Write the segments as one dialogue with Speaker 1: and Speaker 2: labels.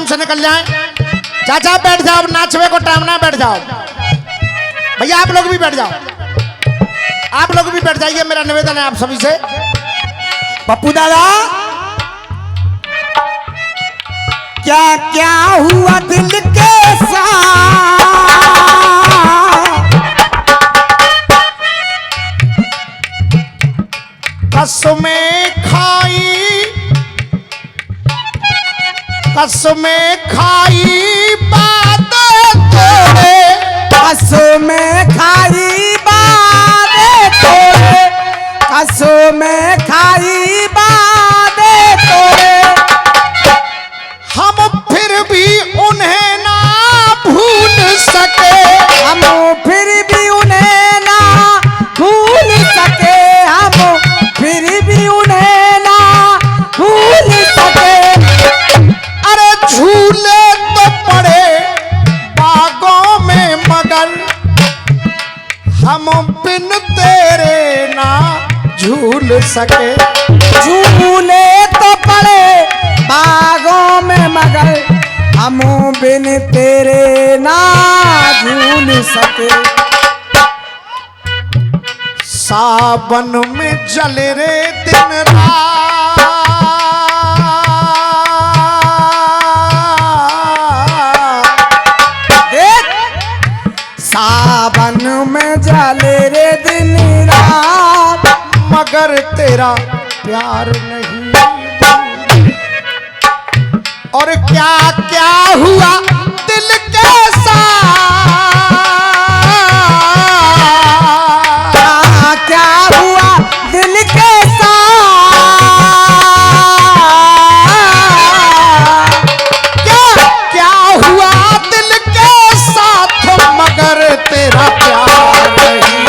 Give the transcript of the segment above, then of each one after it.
Speaker 1: आराम से निकल जाएं। चाचा बैठ जाओ, नाचवे को टाइम ना, बैठ जाओ भैया, आप लोग भी बैठ जाओ, आप लोग भी बैठ जाइए, मेरा निवेदन है आप सभी से।
Speaker 2: पप्पू दादा, क्या क्या हुआ दिल के साथ,
Speaker 1: कसमें खाई, कसमें खाई बातें तोड़े,
Speaker 2: कसमें खाई बातें तोड़े, कसमें खाई बातें तोड़े,
Speaker 1: हम फिर भी उन्हें ना भूल सके,
Speaker 2: हम फिर भी उन्हें ना भूल सके, हम फिर भी उन्हें ना भूल सके।
Speaker 1: अरे झूले तो पड़े बागों में मगर हम बिन तेरे ना झूल सके,
Speaker 2: झूले तो पड़े बागों में मगर हम बिन तेरे ना झूल सके।
Speaker 1: सावन में जले रे दिन रात,
Speaker 2: सावन में जले रे दिन रात,
Speaker 1: मगर तेरा प्यार नहीं। और क्या क्या हुआ दिल के साथ,
Speaker 2: क्या क्या हुआ दिल के साथ,
Speaker 1: क्या क्या हुआ दिल के साथ, मगर तेरा प्यार नहीं।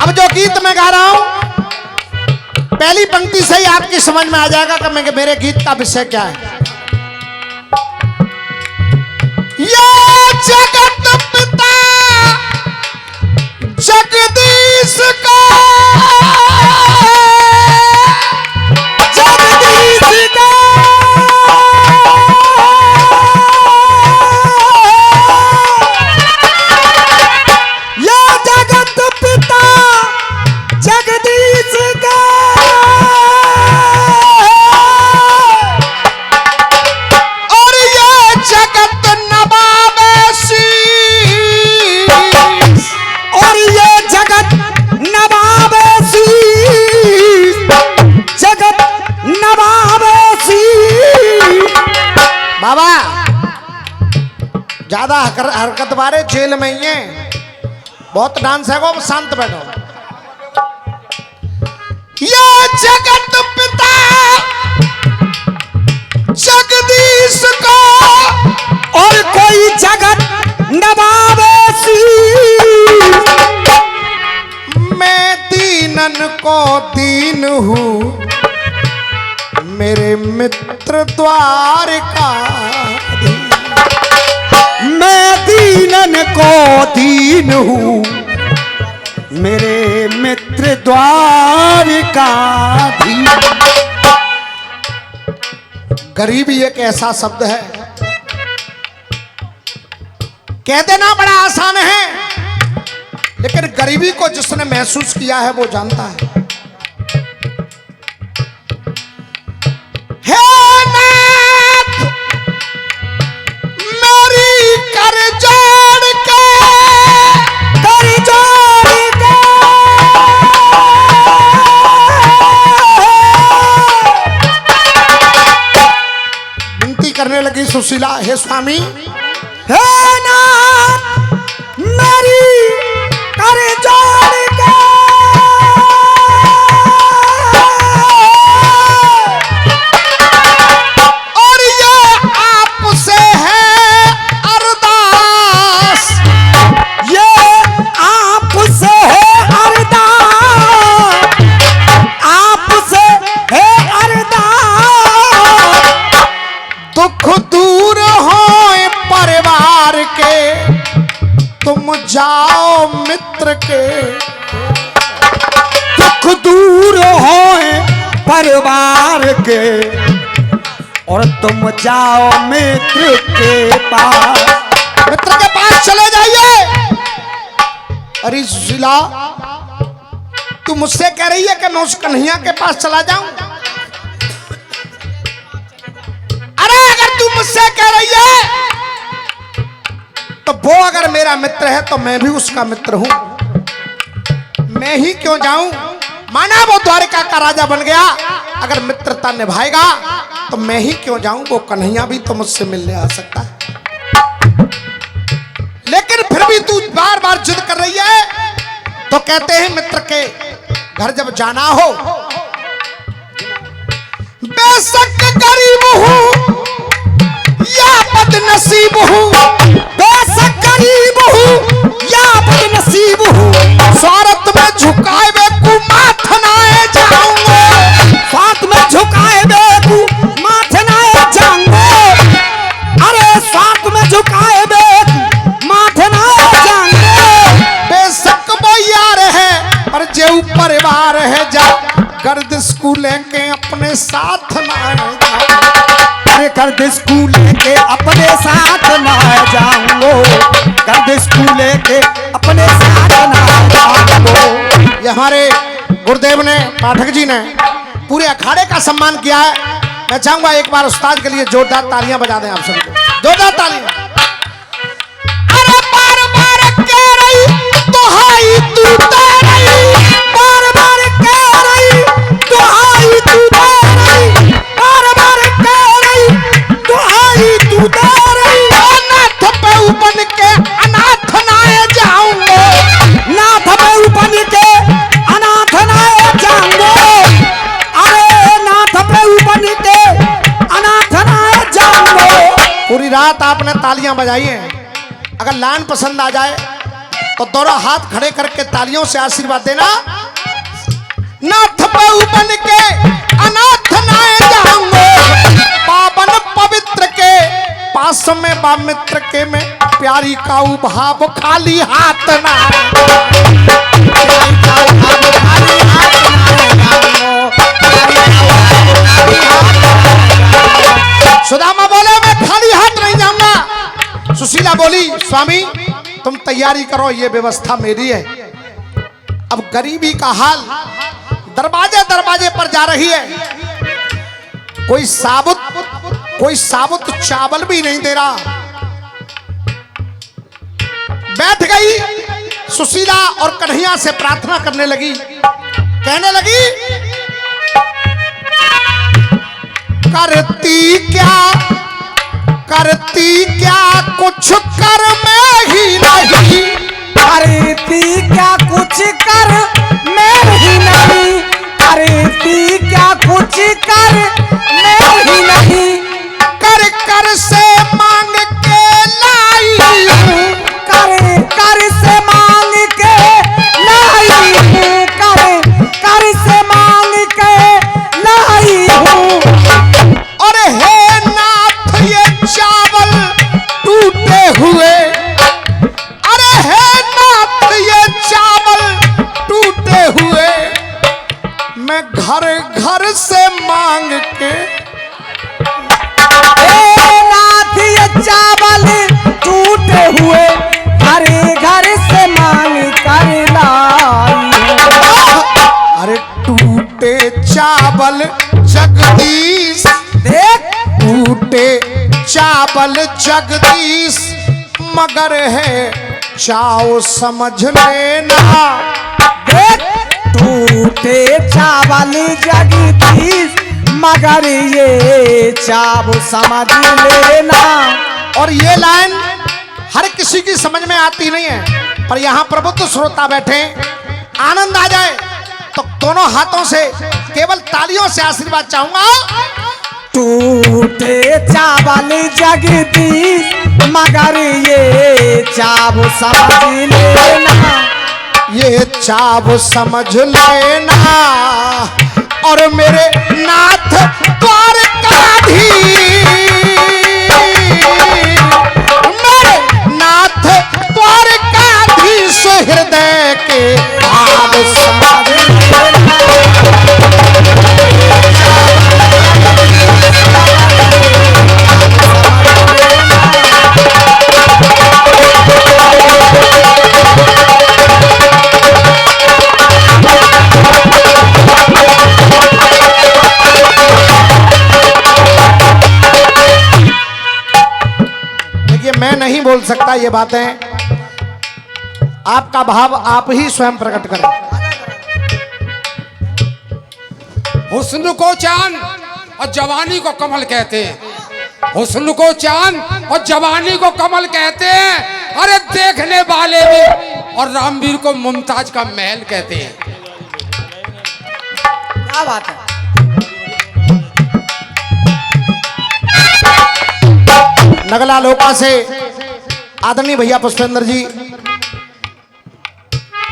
Speaker 1: अब जो गीत मैं गा रहा हूं, पहली पंक्ति से ही आपकी समझ में आ जाएगा कि मेरे गीत का विषय क्या है। ये जगत पिता जगदीश का, जगदीश का,
Speaker 2: ये जगत पिता जगदीश का,
Speaker 1: और ये जगत नवाबेशी,
Speaker 2: और ये जगत नवाबेशी, जगत नवाबेशी।
Speaker 1: बाबा ज्यादा हरकत बारे जेल में ही है, बहुत डांस है वो, शांत बैठो। ये जगत पिता जगदीश का,
Speaker 2: और कोई जगत नवाबेशी,
Speaker 1: मैं दीनन को दीन हूँ, मेरे मित्र द्वारका,
Speaker 2: मैं दीनन को दीन हूँ, मेरे मित्र द्वारका धीन।
Speaker 1: गरीबी एक ऐसा शब्द है, कह देना बड़ा आसान है, लेकिन गरीबी को जिसने महसूस किया है वो जानता है। हे नाथ, मेरी कर जोड़ के,
Speaker 2: कर जोड़ के,
Speaker 1: विनती करने लगी सुशीला, हे स्वामी,
Speaker 2: हे नाथ मेरी कर जोड़ के, परिवार के और तुम जाओ मित्र के पास।
Speaker 1: मित्र के पास चले जाइए। अरे सुशीला, तू मुझसे कह रही है कि मैं उस कन्हैया के पास चला जाऊं? अरे अगर तू मुझसे कह रही है तो वो अगर मेरा मित्र है तो मैं भी उसका मित्र हूं। मैं ही क्यों जाऊं? माना वो द्वारिका का राजा बन गया, अगर मित्रता निभाएगा तो मैं ही क्यों जाऊं? वो कन्हैया भी तो मुझसे मिलने आ सकता है। लेकिन फिर भी तू बार बार जिद कर रही है। तो कहते हैं मित्र के घर जब जाना हो, बेशक गरीब हूं या बदनसीब हूं,
Speaker 2: बेशक गरीब हूँ या बदनसीब हूँ,
Speaker 1: स्वार्थ में झुकाए बेकू माथ नाए जाऊंगा,
Speaker 2: साथ में झुकाए बेकू माथे नाए जाऊंगे। अरे साथ में झुकाए बेकू माथे नाए जाऊंगे।
Speaker 1: बेशक वो यार है पर जो परिवार है, जा गर्द स्कूल के अपने साथ नाए जाऊंगा।
Speaker 2: अरे गर्द स्कूल के अपने साथ ना जाऊंगो, गर्द स्कूल के अपने साथ ना जाऊंगो।
Speaker 1: ये हमारे गुरुदेव ने, पाठक जी ने पूरे अखाड़े का सम्मान किया है। मैं चाहूंगा एक बार उस्ताद के लिए जोरदार तालियां बजा दें आप सबको, जोरदार तालियां। अरे बार बार कह रही दुहाई तू दे रही,
Speaker 2: बार बार कह रही दुहाई तू दे रही, बार बार कह रही दुहाई तू दे रही।
Speaker 1: नाथ पे बन के अनाथ नाए जाऊंगा,
Speaker 2: नाथ पे बन के अनाथ नाए जाऊंगो। अरे नाथ पे बन के अनाथ नाए जाऊंगो।
Speaker 1: पूरी रात आपने तालियां बजाई हैं। अगर लाइन पसंद आ जाए तो दोनों हाथ खड़े करके तालियों से आशीर्वाद देना। नाथ बहु बन के अनाथ नाए जाऊंगे, पावन पवित्र के पास में बा मित्र के में प्यारी का भाव खाली हाथ ना, सुदामा बोले मैं खाली हाथ नहीं जाऊंगा। सुशीला बोली स्वामी तुम तैयारी करो, ये व्यवस्था मेरी है। अब गरीबी का हाल, दरवाजे दरवाजे पर जा रही है, कोई साबुत चावल भी नहीं दे रहा। बैठ गई सुशीला और कन्हैया से प्रार्थना करने लगी, कहने लगी करती क्या कुछ कर मैं ही नहीं,
Speaker 2: करती क्या कुछ कर मैं ही नहीं, करती क्या कुछ कर मैं ही नहीं।
Speaker 1: कर कर से मांग के लाई हूं,
Speaker 2: कर से मांग के लाई हूँ, कर से मांग के लाई हूँ।
Speaker 1: और हे नाथ ये चावल टूटे हुए, अरे हे नाथ ये चावल टूटे हुए, मैं घर घर से मांग के,
Speaker 2: नाथ ये चावल टूटे हुए घर से मांग कर लाई।
Speaker 1: अरे टूटे चावल जगदीश,
Speaker 2: देख
Speaker 1: टूटे चावल जगदीश, मगर है चाव समझ लेना।
Speaker 2: देख टूटे चावल जगदीश, मगर ये चाव समझ लेना।
Speaker 1: और ये लाइन हर किसी की समझ में आती नहीं है, पर यहाँ प्रबुद्ध श्रोता बैठे, आनंद आ जाए तो दोनों हाथों से केवल तालियों से आशीर्वाद चाहूंगा।
Speaker 2: टूटे चावल जगदीश, मगर ये चाव समझ लेना,
Speaker 1: ये चाव समझ लेना। और मेरे नाथ द्वारकाधीश, मेरे नाथ द्वारकाधीश हृदय के भाव समझ लेना। का ये बातें आपका भाव आप ही स्वयं प्रकट करें।
Speaker 3: हुस्न को चांद और जवानी को कमल कहते हैं। हुस्न को चांद और जवानी को कमल कहते हैं। अरे देखने वाले भी और रामवीर को मुमताज का महल कहते हैं।
Speaker 2: क्या बात है।
Speaker 1: नगला लोका से आदरणीय भैया पुष्पेंद्र जी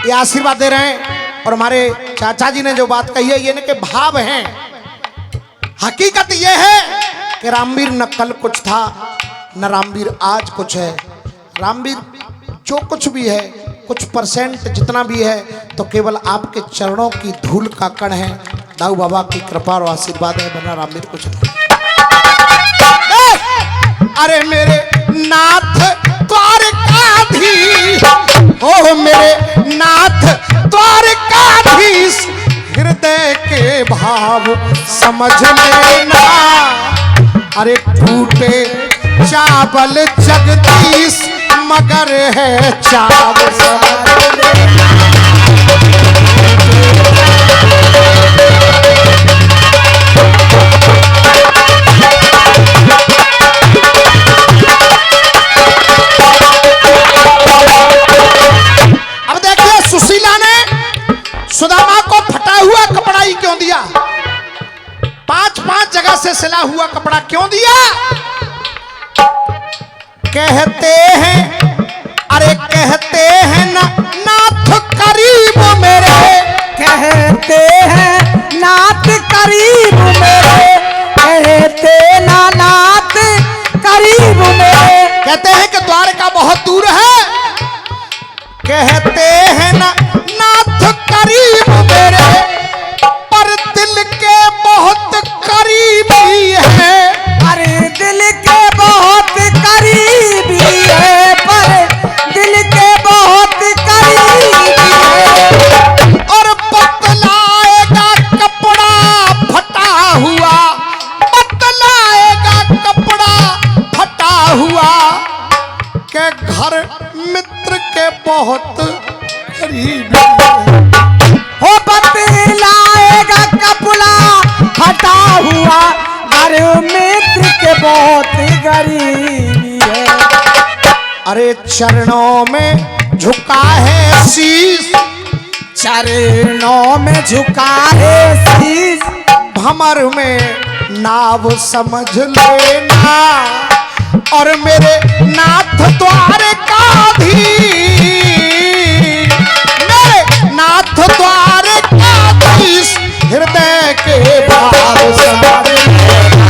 Speaker 1: ये आशीर्वाद दे रहे हैं और हमारे चाचा जी ने जो बात कही है ये न के भाव हैं। हकीकत ये है कि रामवीर न कल कुछ था न रामवीर आज कुछ है। रामवीर जो कुछ भी है कुछ परसेंट जितना भी है तो केवल आपके चरणों की धूल का कण है। दाऊ बाबा की कृपा और आशीर्वाद है, वरना रामवीर कुछ नहीं। अरे मेरे नाथ द्वारकाधीश, ओ मेरे नाथ द्वारकाधीश, हृदय के भाव समझ लेना। अरे टूटे चावल जगदीश मगर है चावल समझ लेना। सुशीला ने सुदामा को फटा हुआ कपड़ा ही क्यों दिया? 5-5 जगह से सिला हुआ कपड़ा क्यों दिया? कहते हैं, अरे कहते हैं ना नाथ करीब मेरे,
Speaker 2: कहते हैं नाथ करीब मेरे, कहते ना नाथ करीब मेरे।
Speaker 1: कहते हैं कि द्वारका बहुत दूर है, कहते हैं ना नाथ करीब मेरे, पर दिल के बहुत करीब ही है।
Speaker 2: अरे दिल के बहुत करीब ही है, पर दिल के बहुत करीब ही है।
Speaker 1: और बतलाएगा कपड़ा फटा हुआ, बतलाएगा कपड़ा फटा हुआ, के घर मित्र के बहुत करीब
Speaker 2: हो। बतलाएगा कपड़ा फटा हुआ, घर मित्र के बहुत गरीबी है।
Speaker 1: अरे चरणों में झुका है शीश,
Speaker 2: चरणों में झुका है शीश,
Speaker 1: भंवर में नाव समझ लेना। और मेरे नाथ द्वारकाधीश, मेरे नाथ द्वारकाधीश, हृदय के भाव समझ लेना।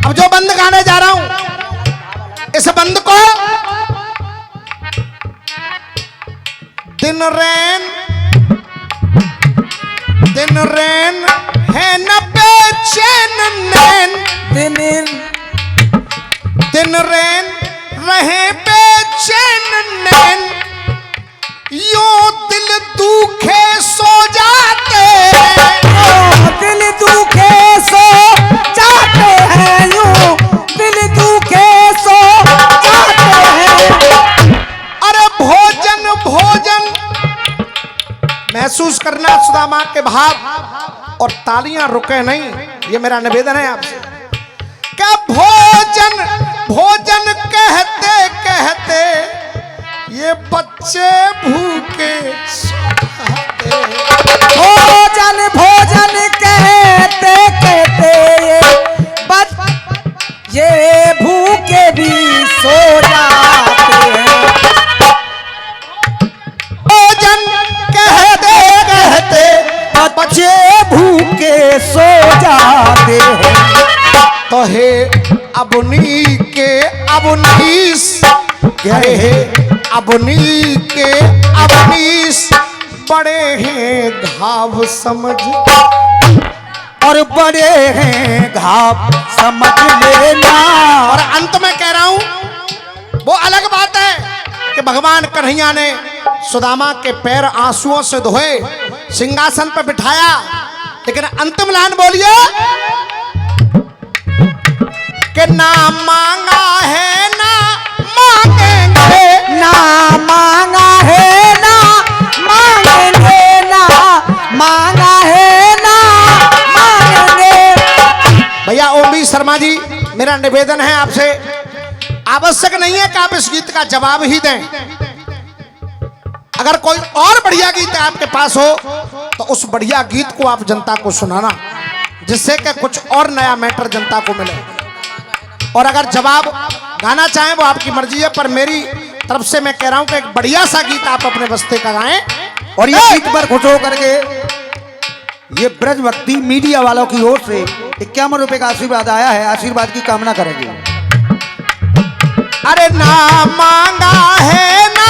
Speaker 1: अब जो बंद गाने जा रहा हूं, इस बंद को दिन रैन है न बेचैन नैन, दिन रैन रहे बेचैन नैन, यूं दिल दुखे सो जाते हैं।
Speaker 2: दिल दुखे सो जाते हैं, यूं दिल दुखे सो जाते हैं।
Speaker 1: अरे भोजन भोजन महसूस करना सुदामा के भाव और तालियां रुके नहीं, ये मेरा निवेदन है आपसे। क्या भोजन भोजन कहते कहते ये बच्चे भूखे सोते हैं।
Speaker 2: भोजन भोजन कहते कहते ये भूखे भी सो जाते हैं।
Speaker 1: भोजन कहते कहते
Speaker 2: बच्चे भूखे सो जाते हैं।
Speaker 1: तो हे अबनी के अबनीस, कहे हे अबनी के अबनीस, बड़े हैं घाव समझ
Speaker 2: और बड़े हैं घाव समझ लेना।
Speaker 1: और अंत में कह रहा हूं वो अलग बात है कि भगवान कन्हैया ने सुदामा के पैर आंसुओं से धोए, सिंहासन पर बिठाया, लेकिन अंतिम लाइन बोलिए कि ना मांगा है ना मांगेंगे,
Speaker 2: ना मांगा है ना मांगेंगे, ना मांगा है ना मांगेंगे।
Speaker 1: भैया ओमी शर्मा जी, मेरा निवेदन है आपसे, आवश्यक नहीं है कि आप इस गीत का जवाब ही दें। अगर कोई और बढ़िया गीत आपके पास हो तो उस बढ़िया गीत को आप जनता को सुनाना, जिससे कि कुछ और नया मैटर जनता को मिले। और अगर जवाब गाना चाहें वो आपकी मर्जी है, पर मेरी तरफ से मैं कह रहा हूं कि एक बढ़िया सा गीत आप अपने बस्ते का गाएं।
Speaker 2: और ये गीत पर खुश होकर के ये ब्रज भक्ति मीडिया वालों की ओर से 51 रुपए का आशीर्वाद आया है, आशीर्वाद की कामना करेंगे।
Speaker 1: अरे ना मांगा है ना